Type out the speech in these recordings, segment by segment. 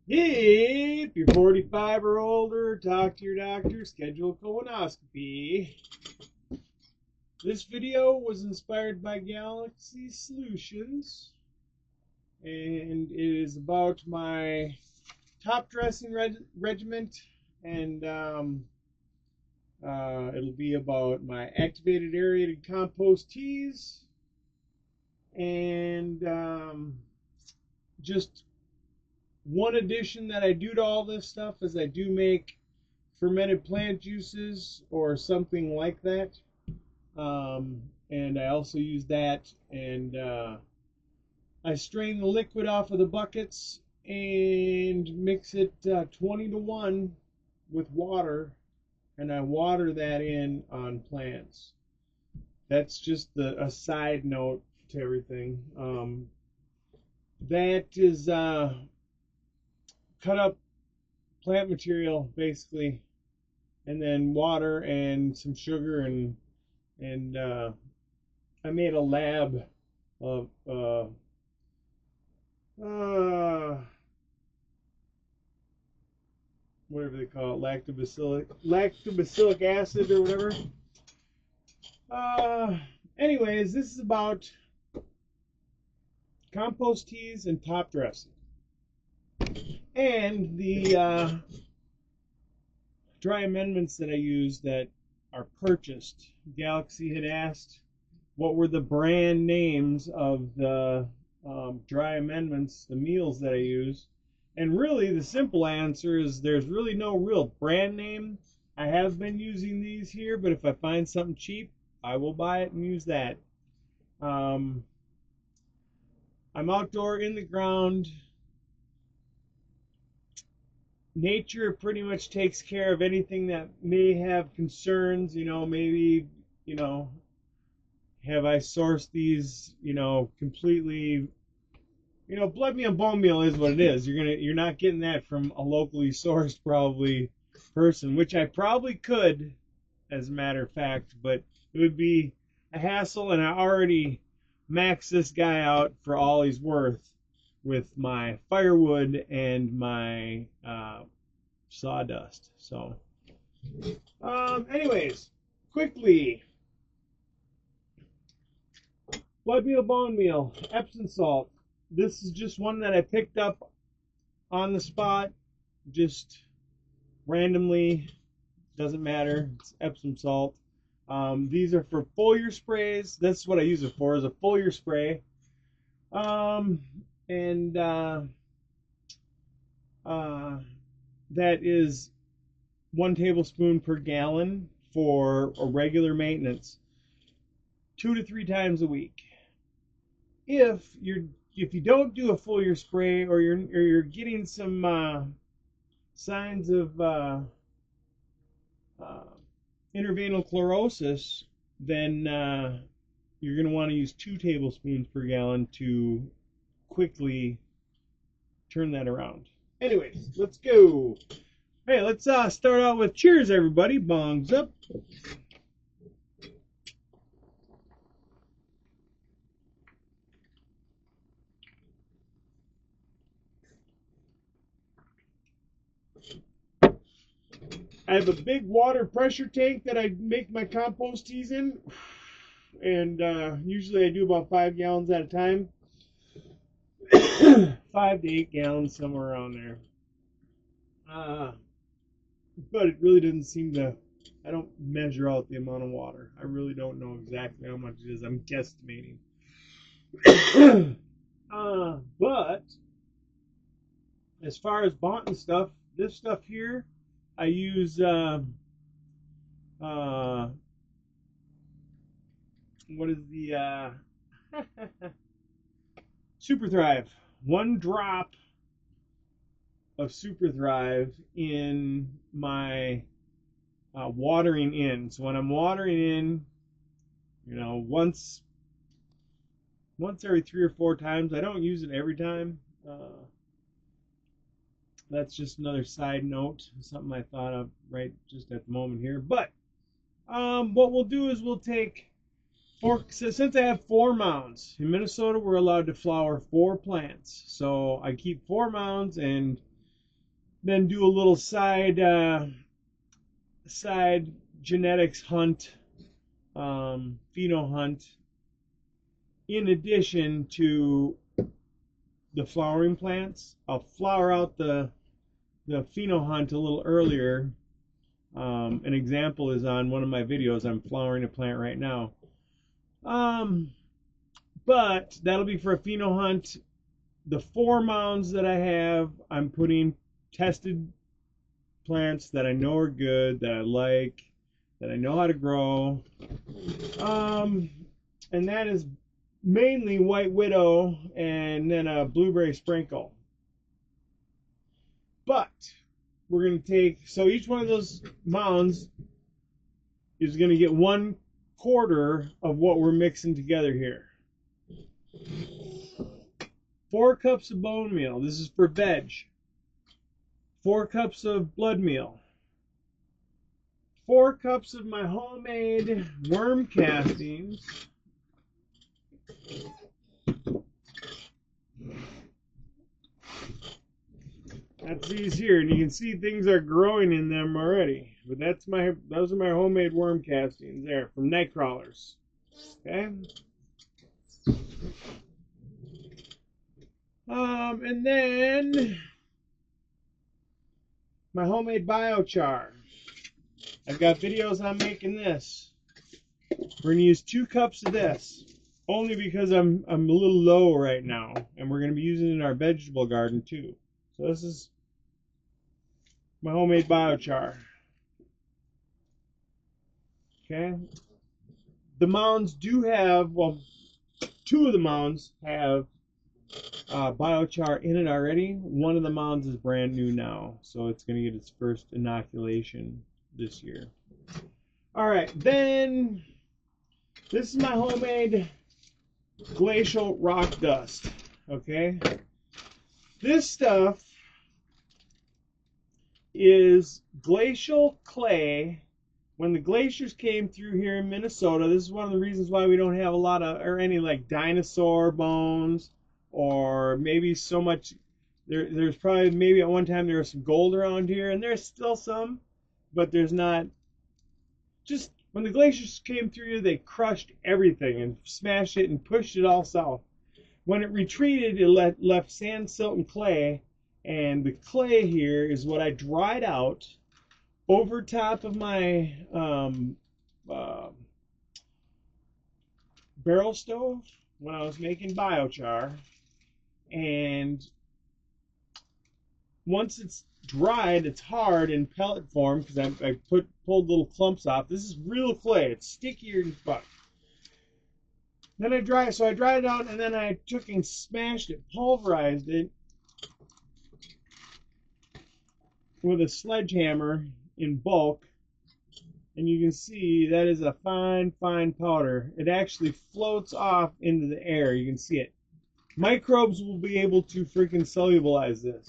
If you're 45 or older, talk to your doctor, schedule a colonoscopy. This video was inspired by Galaxy Solutions, and it is about my top dressing regiment, and it'll be about my activated aerated compost teas, and just one addition that I do to all this stuff is I do make fermented plant juices or something like that. And I also use that, and I strain the liquid off of the buckets and mix it 20 to 1 with water, and I water that in on plants. That's just a side note to everything. That is cut up plant material basically, and then water and some sugar, and I made a lab of whatever they call it, lactobacillic acid or whatever. Anyways, this is about compost teas and top dressing, and the dry amendments that I use that are purchased. Galaxy had asked what were the brand names of the dry amendments, the meals that I use. And really, the simple answer is there's really no real brand name. I have been using these here, but if I find something cheap, I will buy it and use that. I'm outdoor in the ground. Nature pretty much takes care of anything that may have concerns. Maybe, have I sourced these, completely. Blood meal, bone meal is what it is. You're not getting that from a locally sourced probably person, which I probably could, as a matter of fact, but it would be a hassle, and I already maxed this guy out for all he's worth with my firewood and my sawdust. So, anyways, quickly, blood meal, bone meal, Epsom salt. This is just one that I picked up on the spot, just randomly. Doesn't matter. It's Epsom salt. These are for foliar sprays. That's what I use it for, is a foliar spray. And that is 1 tablespoon per gallon for a regular maintenance, 2 to 3 times a week. If you don't do a foliar spray, or you're getting some signs of intervenal chlorosis, then you're going to want to use 2 tablespoons per gallon to quickly turn that around. Anyways, let's go. Hey, let's start out with cheers, everybody. Bongs up. I have a big water pressure tank that I make my compost teas in, and usually I do about 5 gallons at a time. 5 to 8 gallons, somewhere around there. But it really doesn't seem to, I don't measure out the amount of water. I really don't know exactly how much it is. I'm guesstimating. But as far as bought stuff, this stuff here, I use what is the Super Thrive. 1 drop of Super Thrive in my watering in. So when I'm watering in, once every 3 or 4 times. I don't use it every time. That's just another side note, something I thought of right just at the moment here. But what we'll do is we'll take Since I have 4 mounds in Minnesota, we're allowed to flower 4 plants. So I keep 4 mounds and then do a little side genetics hunt, pheno hunt, in addition to the flowering plants. I'll flower out the pheno hunt a little earlier. An example is on one of my videos. I'm flowering a plant right now. But that'll be for a pheno hunt. The 4 mounds that I have, I'm putting tested plants that I know are good, that I like, that I know how to grow. And that is mainly White Widow and then a blueberry sprinkle. But we're going to take, so each one of those mounds is going to get 1/4 of what we're mixing together here. 4 cups of bone meal. This is for veg. 4 cups of blood meal. 4 cups of my homemade worm castings. That's these here, and you can see things are growing in them already. But those are my homemade worm castings there from night crawlers. Okay. And then my homemade biochar. I've got videos on making this. We're gonna use 2 cups of this, only because I'm a little low right now, and we're gonna be using it in our vegetable garden too. So this is my homemade biochar. Okay. The mounds do have, well, 2 of the mounds have biochar in it already. One of the mounds is brand new now, so it's going to get its first inoculation this year. All right, then this is my homemade glacial rock dust. Okay, this stuff is glacial clay. When the glaciers came through here in Minnesota, this is one of the reasons why we don't have a lot of, or any like dinosaur bones, or maybe so much. There's probably, maybe at one time there was some gold around here, and there's still some, but there's not. Just when the glaciers came through here, they crushed everything and smashed it and pushed it all south. When it retreated, it left sand, silt, and clay, and the clay here is what I dried out over top of my barrel stove when I was making biochar. And once it's dried, it's hard in pellet form because I pulled little clumps off. This is real clay. It's stickier than fuck. Then I dried it out, and then I took and smashed it, pulverized it with a sledgehammer in bulk, and you can see that is a fine powder. It actually floats off into the air. You can see it. Microbes will be able to freaking solubilize this.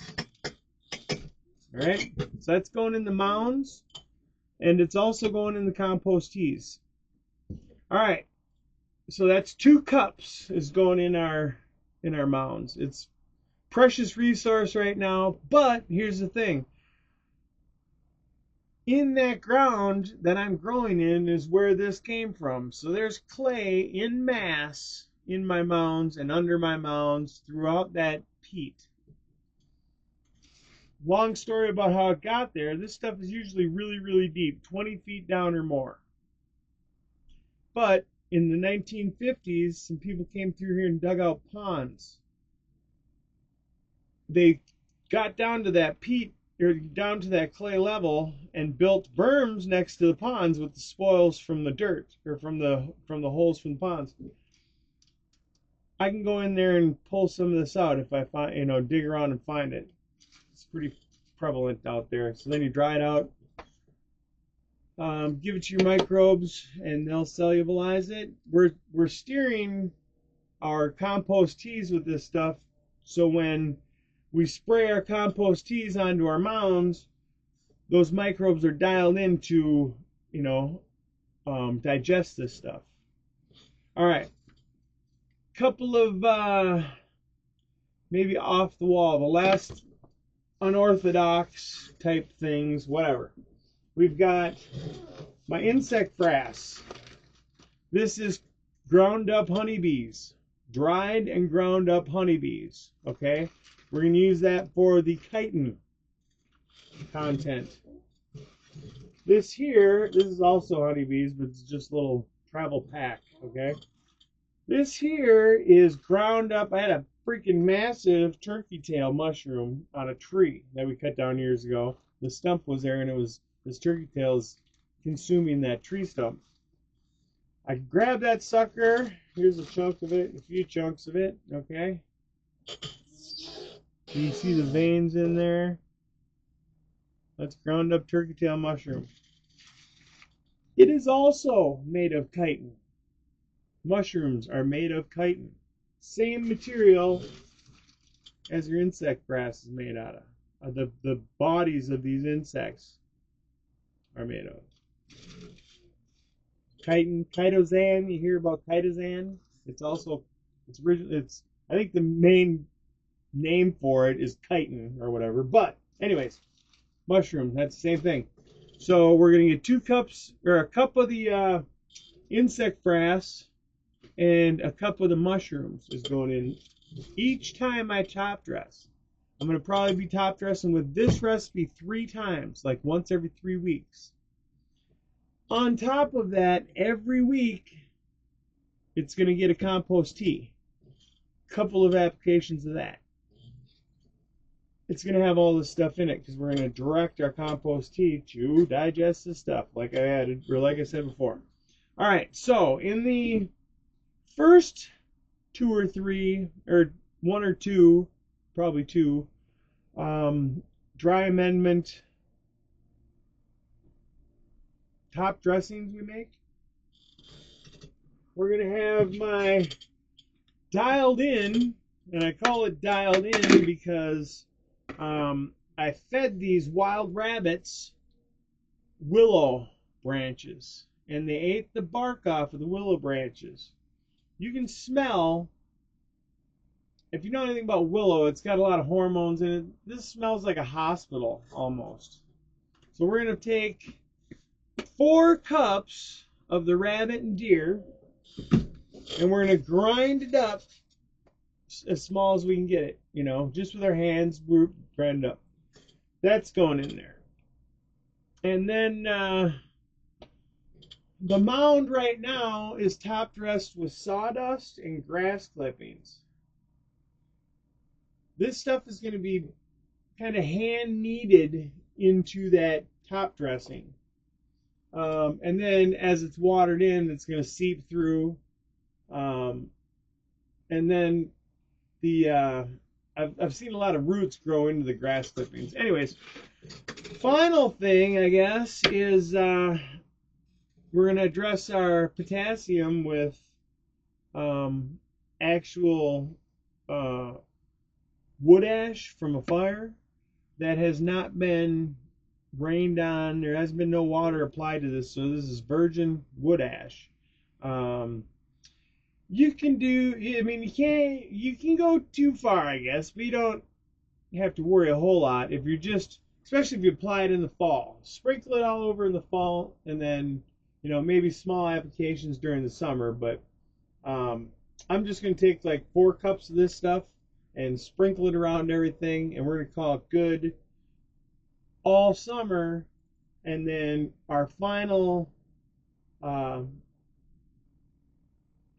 All right, so that's going in the mounds, and it's also going in the compost teas. All right, so that's 2 cups is going in our mounds. It's precious resource right now, but here's the thing. In that ground that I'm growing in is where this came from. So there's clay in mass in my mounds and under my mounds throughout that peat. Long story about how it got there. This stuff is usually really deep, 20 feet down or more. But in the 1950s, some people came through here and dug out ponds. They got down to that peat, or down to that clay level, and built berms next to the ponds with the spoils from the dirt, or from the holes from the ponds. I can go in there and pull some of this out if I find, dig around and find it. It's pretty prevalent out there. So then you dry it out, give it to your microbes, and they'll solubilize it. We're steering our compost teas with this stuff, so when we spray our compost teas onto our mounds, those microbes are dialed in to, digest this stuff. All right. Couple of maybe off the wall, the last unorthodox type things, whatever. We've got my insect frass. This is ground up honeybees, dried and ground up honeybees. Okay, we're going to use that for the chitin content. This here, this is also honeybees, but it's just a little travel pack. Okay, this here is ground up. I had a freaking massive turkey tail mushroom on a tree that we cut down years ago. The stump was there, and it was this turkey tail is consuming that tree stump. I grabbed that sucker. Here's a chunk of it, a few chunks of it. Okay. You see the veins in there. That's ground up turkey tail mushroom. It is also made of chitin. Mushrooms are made of chitin. Same material as your insect grass is made out of. The bodies of these insects are made of. Chitin, chitosan. You hear about chitosan? It's I think the main name for it is chitin or whatever. But anyways, mushroom. That's the same thing. So we're gonna get 2 cups or a cup of the insect frass and a cup of the mushrooms is going in each time I top dress. I'm gonna probably be top dressing with this recipe 3 times, like once every 3 weeks. On top of that, every week, it's going to get a compost tea. Couple of applications of that. It's going to have all this stuff in it because we're going to direct our compost tea to digest this stuff, like I said before. All right, so in the first 2 or 3, or 1 or 2, probably 2, dry amendment top dressings we make. We're going to have my dialed in, and I call it dialed in because I fed these wild rabbits willow branches, and they ate the bark off of the willow branches. You can smell, if you know anything about willow, it's got a lot of hormones in it. This smells like a hospital almost. So we're going to take 4 cups of the rabbit and deer, and we're going to grind it up as small as we can get it, just with our hands, grind it up. That's going in there. And then the mound right now is top dressed with sawdust and grass clippings. This stuff is going to be kind of hand kneaded into that top dressing. And then as it's watered in, it's going to seep through. And then I've seen a lot of roots grow into the grass clippings. Anyways, final thing, I guess, is we're going to address our potassium with actual wood ash from a fire that has not been rained on. There has been no water applied to this, so this is virgin wood ash. You can you can go too far, I guess, but you don't have to worry a whole lot if you're especially if you apply it in the fall. Sprinkle it all over in the fall, and then, maybe small applications during the summer, but I'm just going to take like 4 cups of this stuff and sprinkle it around everything, and we're going to call it good all summer. And then our final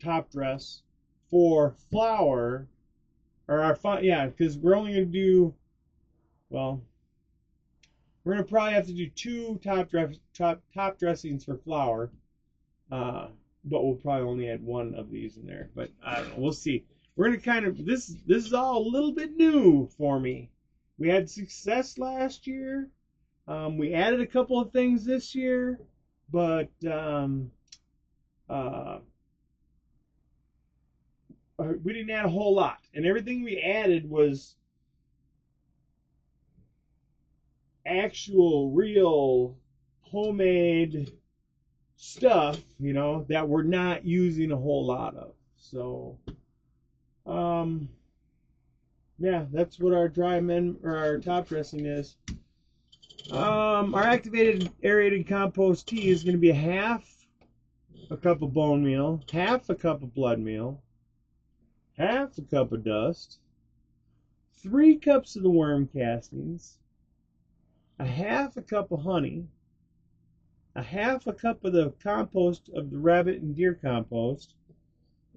top dress for flour, or because we're only going to do, we're going to probably have to do 2 top dressings for flour, but we'll probably only add 1 of these in there. But I don't know, we'll see. We're going to kind of, this is all a little bit new for me. We had success last year. We added a couple of things this year, but we didn't add a whole lot. And everything we added was actual, real, homemade stuff, you know, that we're not using a whole lot of. So, yeah, that's what our our top dressing is. Our activated aerated compost tea is going to be half a cup of bone meal, half a cup of blood meal, half a cup of dust, 3 cups of the worm castings, a half a cup of honey, a half a cup of the compost of the rabbit and deer compost,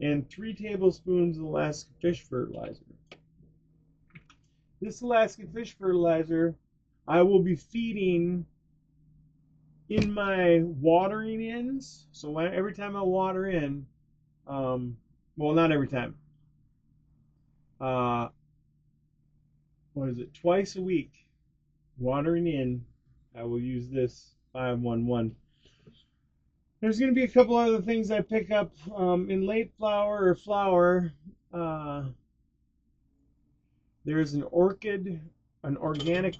and 3 tablespoons of Alaska fish fertilizer. This Alaska fish fertilizer I will be feeding in my watering ins. So every time I water in, well, not every time. What is it? Twice a week, watering in, I will use this 511. There's going to be a couple other things I pick up in late flower or flower. There's an organic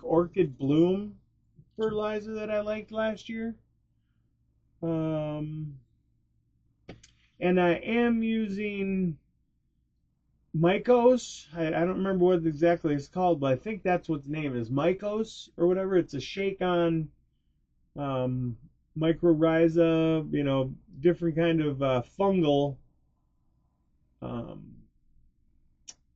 orchid bloom fertilizer that I liked last year. And I am using Mycos. I don't remember what exactly it's called, but I think that's what the name is. Mycos or whatever. It's a shake on mycorrhiza, you know, different kind of fungal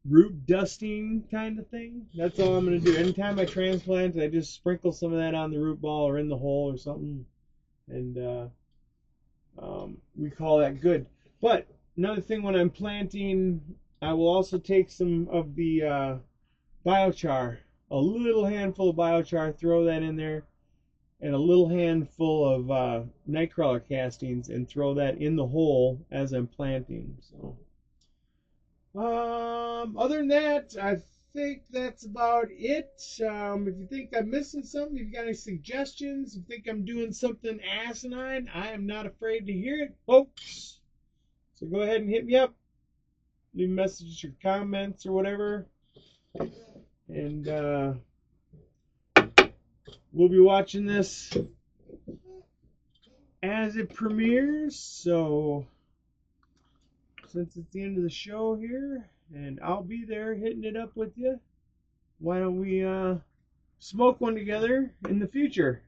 root dusting kind of thing. That's all I'm going to do. Anytime I transplant, I just sprinkle some of that on the root ball or in the hole or something. And we call that good. But another thing, when I'm planting, I will also take some of the biochar, a little handful of biochar, throw that in there, and a little handful of nightcrawler castings, and throw that in the hole as I'm planting. So, other than that, I think that's about it. If you think I'm missing something, if you got any suggestions, if you think I'm doing something asinine, I am not afraid to hear it, folks. So go ahead and hit me up. Leave messages or comments or whatever. And we'll be watching this as it premieres. So since it's the end of the show here, and I'll be there hitting it up with you, why don't we smoke one together in the future?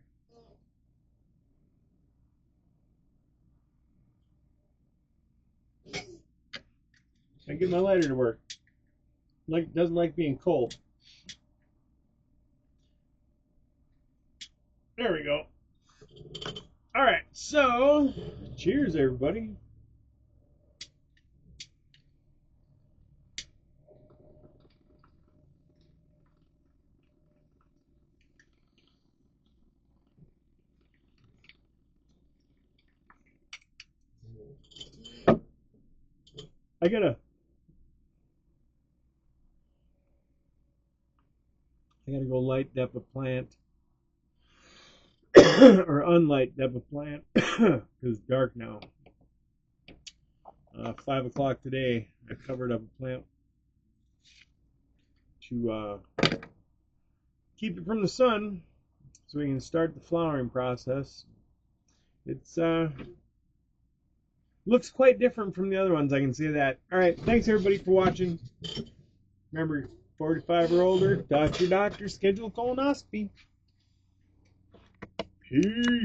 I get my lighter to work. Doesn't like being cold. There we go. All right, so cheers, everybody. I gotta go light up a plant or unlight up a plant because it's dark now. 5 o'clock today, I covered up a plant to keep it from the sun so we can start the flowering process. It's looks quite different from the other ones, I can see that. All right, thanks everybody for watching. Remember, 45 or older, talk to your doctor, schedule a colonoscopy. Peace.